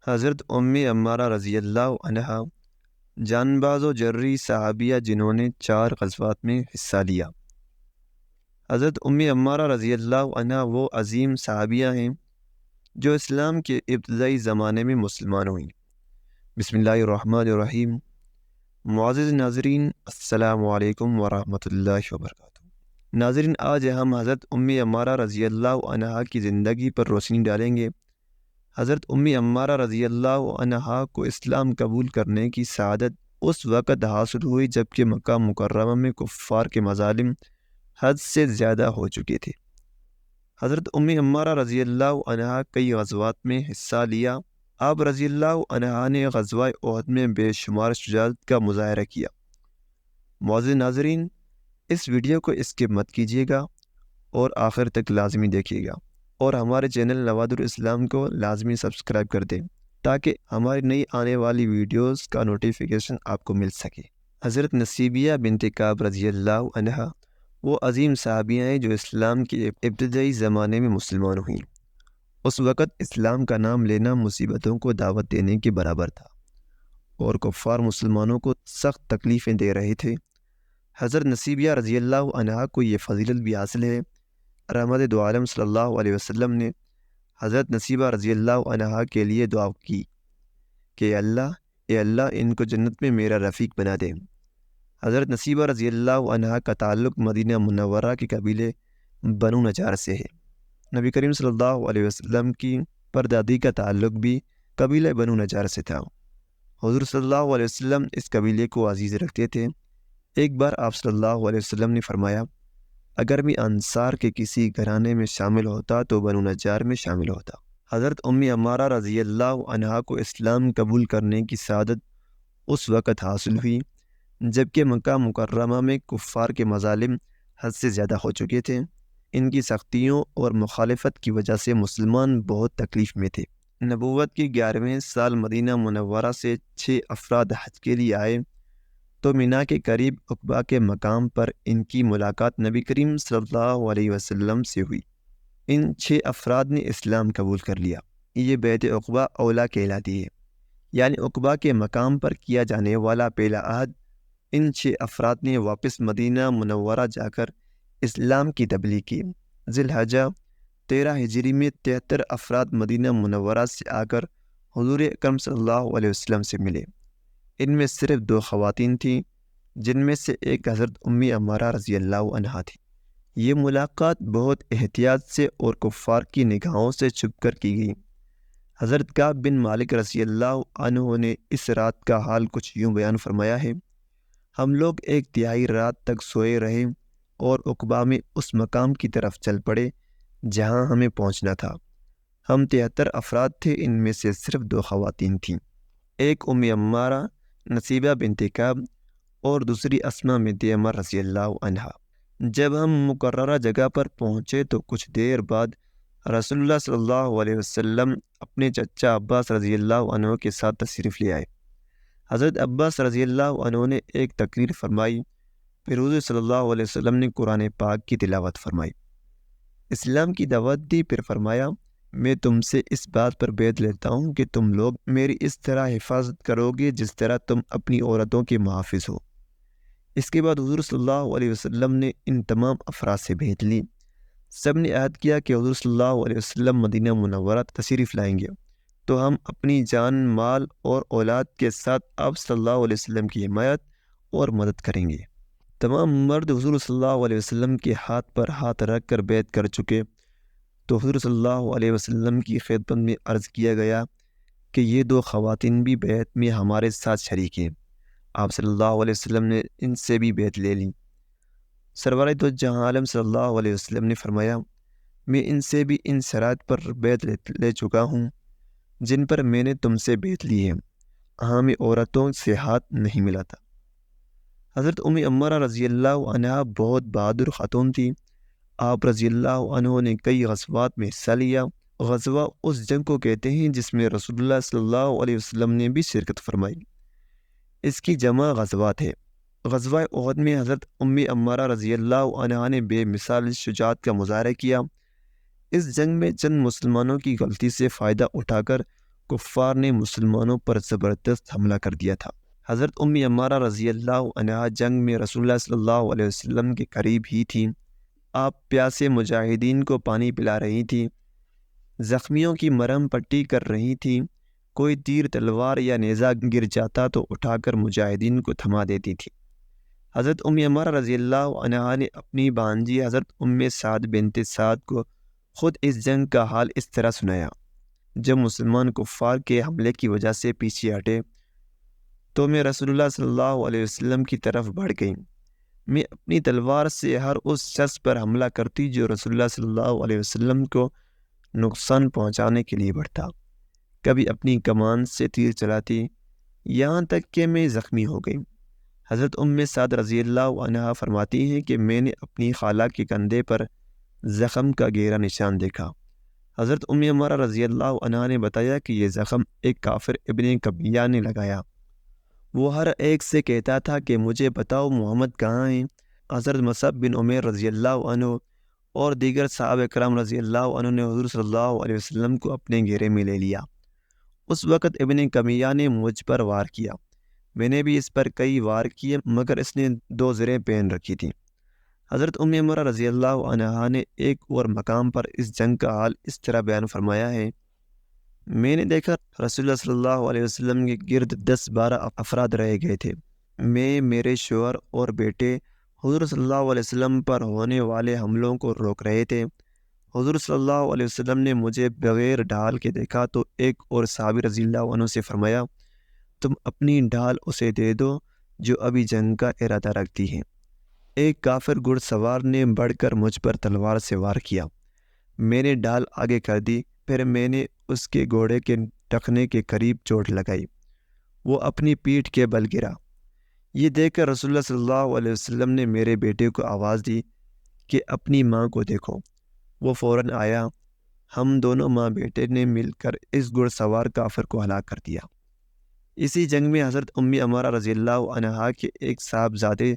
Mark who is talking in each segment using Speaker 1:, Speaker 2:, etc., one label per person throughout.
Speaker 1: حضرت عمارہ رضی اللہ عنہا جان باز و جرری صحابیہ جنہوں نے 4 غزوات میں حصہ لیا۔ حضرت عمارہ رضی اللہ عنہا وہ عظیم صحابیہ ہیں جو اسلام کے ابتدائی زمانے میں مسلمان ہوئیں۔ بسم اللہ الرحمن الرحیم۔ معزز ناظرین، السلام علیکم ورحمۃ اللہ وبرکاتہ۔ ناظرین، آج ہم حضرت عمارہ رضی اللہ عنہا کی زندگی پر روشنی ڈالیں گے۔ حضرت عمارہ رضی اللہ عنہا کو اسلام قبول کرنے کی سعادت اس وقت حاصل ہوئی جب کہ مکہ مکرمہ میں کفار کے مظالم حد سے زیادہ ہو چکے تھے۔ حضرت عمارہ رضی اللہ عنہا کئی غزوات میں حصہ لیا۔ آپ رضی اللہ عنہا نے غزوہ احد میں بے شمار شجاعت کا مظاہرہ کیا۔ معزز ناظرین، اس ویڈیو کو اسکپ مت کیجیے گا اور آخر تک لازمی دیکھیے گا، اور ہمارے چینل نواد الاسلام کو لازمی سبسکرائب کر دیں تاکہ ہماری نئی آنے والی ویڈیوز کا نوٹیفیکیشن آپ کو مل سکے۔ حضرت نصیبیہ بنت کعب رضی اللہ عنہا وہ عظیم صحابیہ ہیں جو اسلام کے ابتدائی زمانے میں مسلمان ہوئیں۔ اس وقت اسلام کا نام لینا مصیبتوں کو دعوت دینے کے برابر تھا اور کفار مسلمانوں کو سخت تکلیفیں دے رہے تھے۔ حضرت نصیبیہ رضی اللہ عنہا کو یہ فضیلت بھی حاصل ہے۔ رحمت دو عالم صلی اللہ علیہ وسلم نے حضرت نصیبہ رضی اللہ عنہا کے لیے دعا کی کہ اے اللہ ان کو جنت میں میرا رفیق بنا دے۔ حضرت نصیبہ رضی اللہ عنہا کا تعلق مدینہ منورہ کے قبیلے بنو نجار سے ہے۔ نبی کریم صلی اللہ علیہ وسلم کی پردادی کا تعلق بھی قبیلہ بنو نجار سے تھا۔ حضور صلی اللہ علیہ وسلم اس قبیلے کو عزیز رکھتے تھے۔ ایک بار آپ صلی اللہ علیہ وسلم نے فرمایا، اگر میں انصار کے کسی گھرانے میں شامل ہوتا تو بنو نجار میں شامل ہوتا۔ حضرت عمارہ رضی اللہ عنہا کو اسلام قبول کرنے کی سعادت اس وقت حاصل ہوئی جب کہ مکہ مکرمہ میں کفار کے مظالم حد سے زیادہ ہو چکے تھے۔ ان کی سختیوں اور مخالفت کی وجہ سے مسلمان بہت تکلیف میں تھے۔ نبوت کی 11ویں سال مدینہ منورہ سے 6 افراد حج کے لیے آئے تو مینا کے قریب عقبہ کے مقام پر ان کی ملاقات نبی کریم صلی اللہ علیہ وسلم سے ہوئی۔ ان 6 افراد نے اسلام قبول کر لیا۔ یہ بیعت عقبہ اولا کہلاتی ہے، یعنی عقبہ کے مقام پر کیا جانے والا پہلا عہد۔ ان 6 افراد نے واپس مدینہ منورہ جا کر اسلام کی تبلیغ کی۔ ذی الحجہ 13 ہجری میں 73 افراد مدینہ منورہ سے آ کر حضور اکرم صلی اللہ علیہ وسلم سے ملے۔ ان میں صرف 2 خواتین تھیں، جن میں سے ایک حضرت عمارہ رضی اللہ عنہا تھی۔ یہ ملاقات بہت احتیاط سے اور کفار کی نگاہوں سے چھپ کر کی گئی۔ حضرت کعب بن مالک رضی اللہ عنہ نے اس رات کا حال کچھ یوں بیان فرمایا ہے، ہم لوگ 1 تہائی رات تک سوئے رہے اور عقبہ میں اس مقام کی طرف چل پڑے جہاں ہمیں پہنچنا تھا۔ ہم 73 افراد تھے، ان میں سے صرف 2 خواتین تھیں، ایک عمارہ نصیبہ بنت کعب اور دوسری اسماء بنت عمر رضی اللہ عنہا۔ جب ہم مقررہ جگہ پر پہنچے تو کچھ دیر بعد رسول اللہ صلی اللہ علیہ وسلم اپنے چچا عباس رضی اللہ عنہ کے ساتھ تشریف لے آئے۔ حضرت عباس رضی اللہ عنہ نے ایک تقریر فرمائی، پھر حضور صلی اللہ علیہ وسلم نے قرآن پاک کی تلاوت فرمائی، اسلام کی دعوت دی، پھر فرمایا، میں تم سے اس بات پر بیعت لیتا ہوں کہ تم لوگ میری اس طرح حفاظت کرو گے جس طرح تم اپنی عورتوں کے محافظ ہو۔ اس کے بعد حضور صلی اللہ علیہ وسلم نے ان تمام افراد سے بیعت لی۔ سب نے عہد کیا کہ حضور صلی اللہ علیہ وسلم مدینہ منورہ تشریف لائیں گے تو ہم اپنی جان، مال اور اولاد کے ساتھ آپ صلی اللہ علیہ وسلم کی حمایت اور مدد کریں گے۔ تمام مرد حضور صلی اللہ علیہ وسلم کے ہاتھ پر ہاتھ رکھ کر بیعت کر چکے تو حضور صلی اللہ علیہ وسلم کی خدمت میں عرض کیا گیا کہ یہ 2 خواتین بھی بیعت میں ہمارے ساتھ شریک ہیں۔ آپ صلی اللہ علیہ وسلم نے ان سے بھی بیعت لے لی۔ سرور دو جہاں عالم صلی اللہ علیہ وسلم نے فرمایا، میں ان سے بھی ان شرائط پر بیعت لے چکا ہوں جن پر میں نے تم سے بیعت لی ہے، میں عورتوں سے ہاتھ نہیں ملاتا۔ حضرت عمارہ رضی اللہ عنہا بہت بہادر خاتون تھی۔ آپ رضی اللہ عنہ نے کئی غزوات میں حصہ لیا۔ غزوہ اس جنگ کو کہتے ہیں جس میں رسول اللہ صلی اللہ علیہ وسلم نے بھی شرکت فرمائی، اس کی جمع غزوات ہے۔ غزوہ احد میں حضرت عمارہ رضی اللہ عنہا نے بے مثال شجاعت کا مظاہرہ کیا۔ اس جنگ میں چند مسلمانوں کی غلطی سے فائدہ اٹھا کر کفار نے مسلمانوں پر زبردست حملہ کر دیا تھا۔ حضرت عمارہ رضی اللہ عنہا جنگ میں رسول اللہ صلی اللہ علیہ وسلم کے قریب ہی تھیں۔ آپ پیاسے مجاہدین کو پانی پلا رہی تھیں، زخمیوں کی مرہم پٹی کر رہی تھیں۔ کوئی تیر تلوار یا نیزہ گر جاتا تو اٹھا کر مجاہدین کو تھما دیتی تھی۔ حضرت عمارہ رضی اللہ عنہا نے اپنی بانجی حضرت سعد بنت سعد کو خود اس جنگ کا حال اس طرح سنایا۔ جب مسلمان کفار کے حملے کی وجہ سے پیچھے ہٹے تو میں رسول اللہ صلی اللہ علیہ وسلم کی طرف بڑھ گئی۔ میں اپنی تلوار سے ہر اس شخص پر حملہ کرتی جو رسول اللہ صلی اللہ علیہ وسلم کو نقصان پہنچانے کے لیے بڑھتا۔ کبھی اپنی کمان سے تیر چلاتی، یہاں تک کہ میں زخمی ہو گئی۔ حضرت سعد رضی اللہ عنہا فرماتی ہیں کہ میں نے اپنی خالہ کے کندھے پر زخم کا گہرا نشان دیکھا۔ حضرت عمارہ رضی اللہ عنہا نے بتایا کہ یہ زخم ایک کافر ابن کبیہ نے لگایا۔ وہ ہر ایک سے کہتا تھا کہ مجھے بتاؤ محمد کہاں ہیں۔ حضرت مصعب بن عمیر رضی اللہ عنہ اور دیگر صحابہ کرام رضی اللہ عنہ نے حضور صلی اللہ علیہ وسلم کو اپنے گھیرے میں لے لیا۔ اس وقت ابن کمیہ نے مجھ پر وار کیا۔ میں نے بھی اس پر کئی وار کیے مگر اس نے 2 زریں پہن رکھی تھیں۔ حضرت عمارہ رضی اللہ عنہا نے ایک اور مقام پر اس جنگ کا حال اس طرح بیان فرمایا ہے۔ میں نے دیکھا رسول اللہ صلی اللہ علیہ وسلم کے گرد 10-12 افراد رہ گئے تھے۔ میں، میرے شوہر اور بیٹے حضور صلی اللہ علیہ وسلم پر ہونے والے حملوں کو روک رہے تھے۔ حضور صلی اللہ علیہ وسلم نے مجھے بغیر ڈھال کے دیکھا تو ایک اور صحابی رضی اللہ عنہ سے فرمایا، تم اپنی ڈھال اسے دے دو جو ابھی جنگ کا ارادہ رکھتی ہے۔ ایک کافر گھڑ سوار نے بڑھ کر مجھ پر تلوار سے وار کیا۔ میں نے ڈھال آگے کر دی، پھر میں نے اس کے گھوڑے کے ٹخنے کے قریب چوٹ لگائی۔ وہ اپنی پیٹھ کے بل گرا۔ یہ دیکھ کر رسول اللہ صلی اللہ علیہ وسلم نے میرے بیٹے کو آواز دی کہ اپنی ماں کو دیکھو۔ وہ فوراً آیا۔ ہم دونوں ماں بیٹے نے مل کر اس گھڑ سوار کافر کو ہلاک کر دیا۔ اسی جنگ میں حضرت عمارہ رضی اللہ عنہا کے ایک صاحبزادے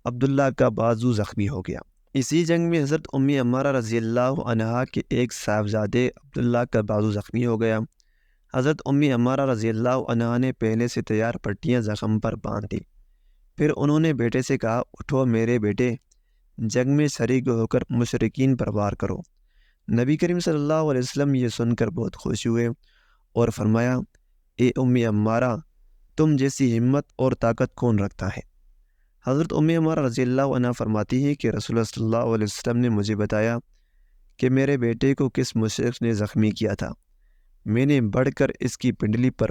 Speaker 1: عبداللہ کا بازو زخمی ہو گیا۔ اسی جنگ میں حضرت عمارہ رضی اللہ عنہا کے ایک صاحبزادے عبداللہ کا بازو زخمی ہو گیا۔ حضرت عمارہ رضی اللہ عنہا نے پہلے سے تیار پٹیاں زخم پر باندھ دی۔ پھر انہوں نے بیٹے سے کہا، اٹھو میرے بیٹے، جنگ میں شریک ہو کر مشرکین پر وار کرو۔ نبی کریم صلی اللہ علیہ وسلم یہ سن کر بہت خوش ہوئے اور فرمایا، اے عمارہ، تم جیسی ہمت اور طاقت کون رکھتا ہے؟ حضرت عمارہ رضی اللہ عنہ فرماتی ہے کہ رسول اللہ صلی اللہ علیہ وسلم نے مجھے بتایا کہ میرے بیٹے کو کس مشرک نے زخمی کیا تھا۔ میں نے بڑھ کر اس کی پنڈلی پر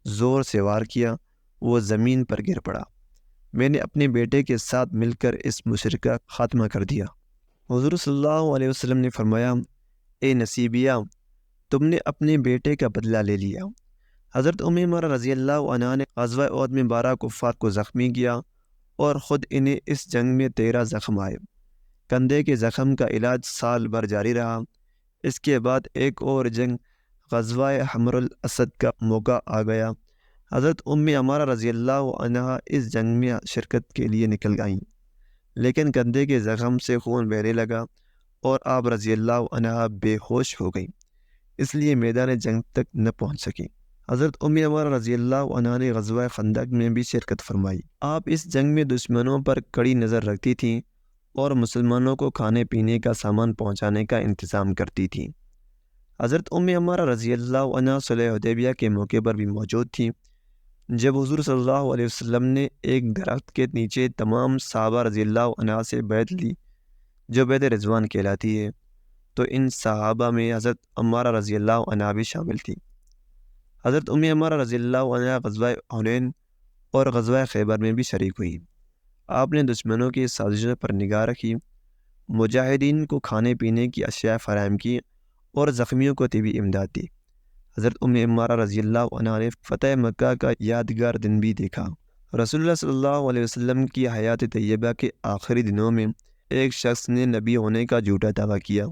Speaker 1: زور سے وار کیا، وہ زمین پر گر پڑا۔ میں نے اپنے بیٹے کے ساتھ مل کر اس مشرک کا خاتمہ کر دیا۔ حضور صلی اللہ علیہ وسلم نے فرمایا، اے نصیبیہ، تم نے اپنے بیٹے کا بدلہ لے لیا۔ حضرت عمارہ رضی اللہ عنہ نے غزوہ احد میں 12 کفار کو زخمی کیا اور خود انہیں اس جنگ میں 13 زخم آئے۔ کندھے کے زخم کا علاج سال بھر جاری رہا۔ اس کے بعد ایک اور جنگ غزوہ حمر الاسد کا موقع آ گیا۔ حضرت عمارہ رضی اللہ عنہ اس جنگ میں شرکت کے لیے نکل گئیں، لیکن کندھے کے زخم سے خون بہنے لگا اور آپ رضی اللہ عنہ بے ہوش ہو گئیں، اس لیے میدان جنگ تک نہ پہنچ سکیں۔ حضرت عمارہ رضی اللہ عنہ نے غزوہ خندق میں بھی شرکت فرمائی۔ آپ اس جنگ میں دشمنوں پر کڑی نظر رکھتی تھیں اور مسلمانوں کو کھانے پینے کا سامان پہنچانے کا انتظام کرتی تھیں۔ حضرت عمارہ رضی اللہ عنہ صلح حدیبیہ کے موقع پر بھی موجود تھیں۔ جب حضور صلی اللہ علیہ وسلم نے ایک درخت کے نیچے تمام صحابہ رضی اللہ عنہ سے بیعت لی جو بیعت رضوان کہلاتی ہے، تو ان صحابہ میں حضرت عمارہ رضی اللہ عنہ بھی شامل تھی۔ حضرت عمارہ رضی اللہ عنہ غزوہ حنین اور غزوہ خیبر میں بھی شریک ہوئی۔ آپ نے دشمنوں کی سازشوں پر نگاہ رکھی، مجاہدین کو کھانے پینے کی اشیاء فراہم کی اور زخمیوں کو طبی امداد دی۔ حضرت عمارہ رضی اللہ عنہ نے فتح مکہ کا یادگار دن بھی دیکھا۔ رسول اللہ صلی اللہ علیہ وسلم کی حیات طیبہ کے آخری دنوں میں ایک شخص نے نبی ہونے کا جھوٹا دعویٰ کیا۔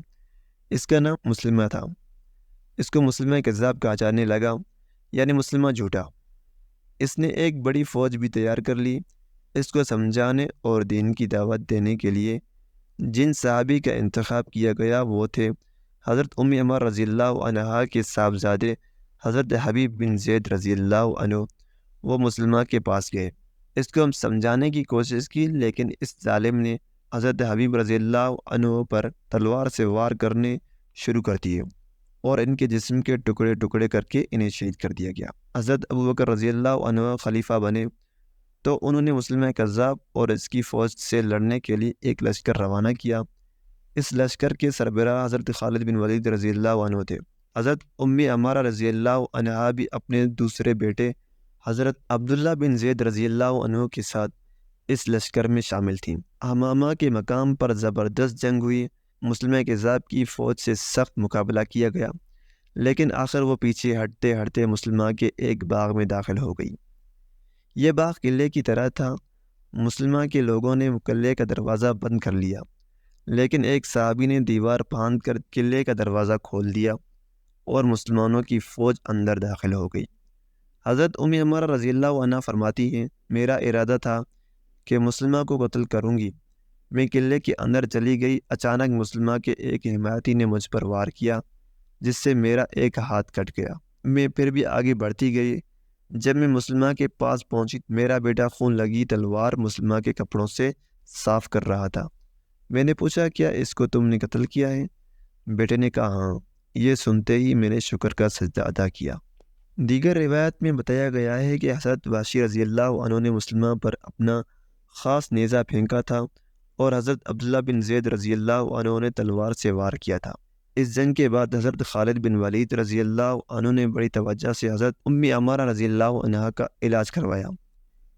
Speaker 1: اس کا نام مسلمہ تھا۔ اس کو مسلمہ کذاب کہا جانے لگا، یعنی مسلمہ جھوٹا۔ اس نے ایک بڑی فوج بھی تیار کر لی۔ اس کو سمجھانے اور دین کی دعوت دینے کے لیے جن صحابی کا انتخاب کیا گیا وہ تھے حضرت عمارہ رضی اللہ عنہ کے صاحبزادے حضرت حبیب بن زید رضی اللہ عنہ وہ مسلمہ کے پاس گئے۔ اس کو ہم سمجھانے کی کوشش کی، لیکن اس ظالم نے حضرت حبیب رضی اللہ عنہ پر تلوار سے وار کرنے شروع کر دیے اور ان کے جسم کے ٹکڑے ٹکڑے کر کے انہیں شہید کر دیا گیا۔ حضرت ابوبکر رضی اللہ عنہ خلیفہ بنے تو انہوں نے مسلمہ کذاب اور اس کی فوج سے لڑنے کے لیے ایک لشکر روانہ کیا۔ اس لشکر کے سربراہ حضرت خالد بن ولید رضی اللہ عنہ تھے۔ حضرت عمارہ رضی اللہ عنہا بھی اپنے دوسرے بیٹے حضرت عبداللہ بن زید رضی اللہ عنہ کے ساتھ اس لشکر میں شامل تھیں۔ حمامہ کے مقام پر زبردست جنگ ہوئی۔ مسلمہ کذاب کی فوج سے سخت مقابلہ کیا گیا، لیکن آخر وہ پیچھے ہٹتے ہٹتے مسلمہ کے ایک باغ میں داخل ہو گئی۔ یہ باغ قلعے کی طرح تھا۔ مسلمہ کے لوگوں نے قلعے کا دروازہ بند کر لیا، لیکن ایک صحابی نے دیوار پھاند کر قلعے کا دروازہ کھول دیا اور مسلمانوں کی فوج اندر داخل ہو گئی۔ حضرت عمارہ رضی اللہ عنہ فرماتی ہیں، میرا ارادہ تھا کہ مسلمہ کو قتل کروں گی۔ میں قلعے کے اندر چلی گئی، اچانک مسلمہ کے ایک حمایتی نے مجھ پر وار کیا جس سے میرا ایک ہاتھ کٹ گیا۔ میں پھر بھی آگے بڑھتی گئی۔ جب میں مسلمہ کے پاس پہنچی، میرا بیٹا خون لگی تلوار مسلمہ کے کپڑوں سے صاف کر رہا تھا۔ میں نے پوچھا، کیا اس کو تم نے قتل کیا ہے؟ بیٹے نے کہا، ہاں۔ یہ سنتے ہی میں نے شکر کا سجدہ ادا کیا۔ دیگر روایت میں بتایا گیا ہے کہ حضرت واشی رضی اللہ عنہ نے مسلمہ پر اپنا خاص نیزہ پھینکا تھا اور حضرت عبداللہ بن زید رضی اللہ عنہ نے تلوار سے وار کیا تھا۔ اس جنگ کے بعد حضرت خالد بن ولید رضی اللہ عنہ نے بڑی توجہ سے حضرت عمارہ رضی اللہ عنہ کا علاج کروایا۔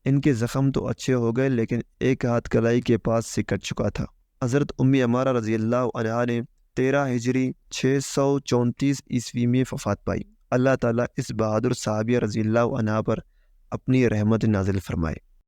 Speaker 1: ان کے زخم تو اچھے ہو گئے، لیکن ایک ہاتھ کلائی کے پاس سے کٹ چکا تھا۔ حضرت عمارہ رضی اللہ عنہ نے 13 ہجری 634 عیسوی میں وفات پائی۔ اللہ تعالیٰ اس بہادر صحابیہ رضی اللہ عنہ پر اپنی رحمت نازل فرمائے۔